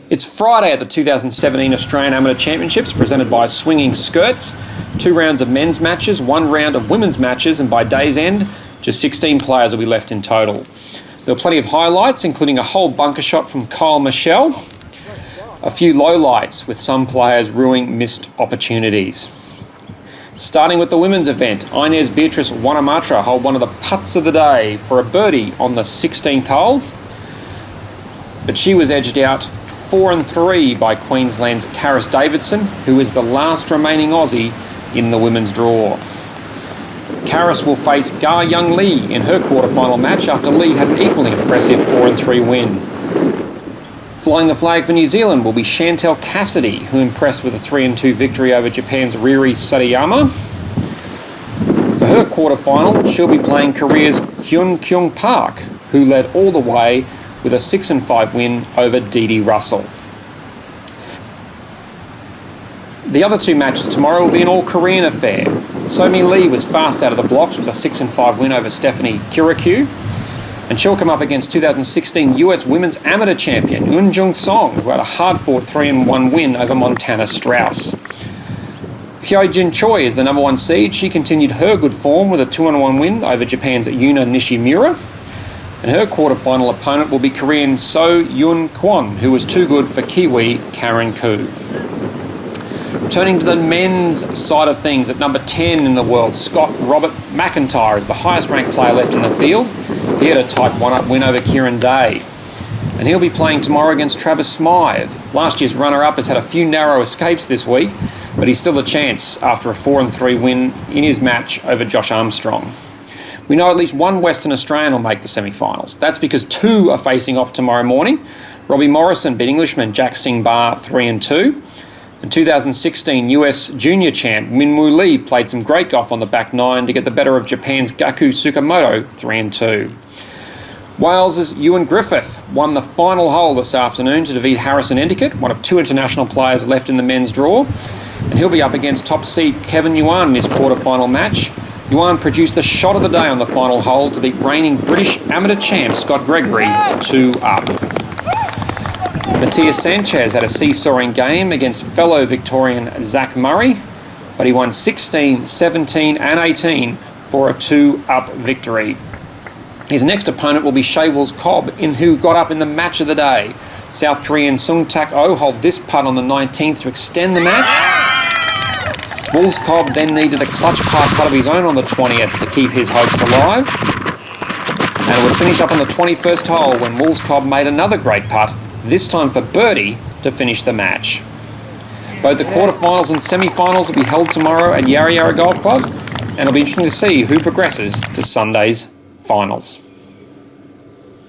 It's Friday at the 2017 Australian Amateur Championships, presented by Swinging Skirts. 2 rounds of men's matches, 1 round of women's matches, and by day's end, just 16 players will be left in total. There were plenty of highlights, including a whole bunker shot from Kyle Michelle, a few lowlights with some players ruining missed opportunities. Starting with the women's event, Inez Beatrice Wanamatra holed one of the putts of the day for a birdie on the 16th hole, but she was edged out 4-3 by Queensland's Karis Davidson, who is the last remaining Aussie in the women's draw. Karis will face Gar Young Lee in her quarterfinal match after Lee had an equally impressive 4-3 win. Flying the flag for New Zealand will be Chantel Cassidy, who impressed with a 3-2 victory over Japan's Riri Satayama. For her quarterfinal, she'll be playing Korea's Hyun Kyung Park, who led all the way with a 6-5 win over Dee Russell. The other 2 matches tomorrow will be an all-Korean affair. Somi Lee was fast out of the blocks with a 6-5 win over Stephanie Kirikou, and she'll come up against 2016 US Women's Amateur Champion Eun Jung Song, who had a hard-fought 3-1 win over Montana Strauss. Hyojin Choi is the number 1 seed. She continued her good form with a 2-1 win over Japan's Yuna Nishimura. And her quarterfinal opponent will be Korean So Yoon Kwon, who was too good for Kiwi Karen Koo. Turning to the men's side of things, at number 10 in the world, Scott Robert McIntyre is the highest ranked player left in the field. He had a tight 1-up win over Kieran Day. And he'll be playing tomorrow against Travis Smythe. Last year's runner-up has had a few narrow escapes this week, but he's still a chance after a 4-3 win in his match over Josh Armstrong. We know at least one Western Australian will make the semi-finals. That's because 2 are facing off tomorrow morning. Robbie Morrison beat Englishman Jack Singh Bar 3-2. And 2016 US Junior champ Minwoo Lee played some great golf on the back 9 to get the better of Japan's Gaku Tsukamoto 3-2. Wales's Ewan Griffith won the final hole this afternoon to defeat Harrison Endicott, one of 2 international players left in the men's draw. And he'll be up against top seed Kevin Yuan in his quarter-final match. Yuan produced the shot of the day on the final hole to beat reigning British amateur champ Scott Gregory 2-up. Matthias Sanchez had a seesawing game against fellow Victorian Zach Murray, but he won 16, 17 and 18 for a 2-up victory. His next opponent will be Shaywol's Cobb, who got up in the match of the day. South Korean Sung Tak Oh holed this putt on the 19th to extend the match. Wolves Cobb then needed a clutch par putt of his own on the 20th to keep his hopes alive. And it would finish up on the 21st hole when Wolves Cobb made another great putt, this time for birdie, to finish the match. Both the quarterfinals and semi-finals will be held tomorrow at Yarra Yarra Golf Club, and it'll be interesting to see who progresses to Sunday's finals.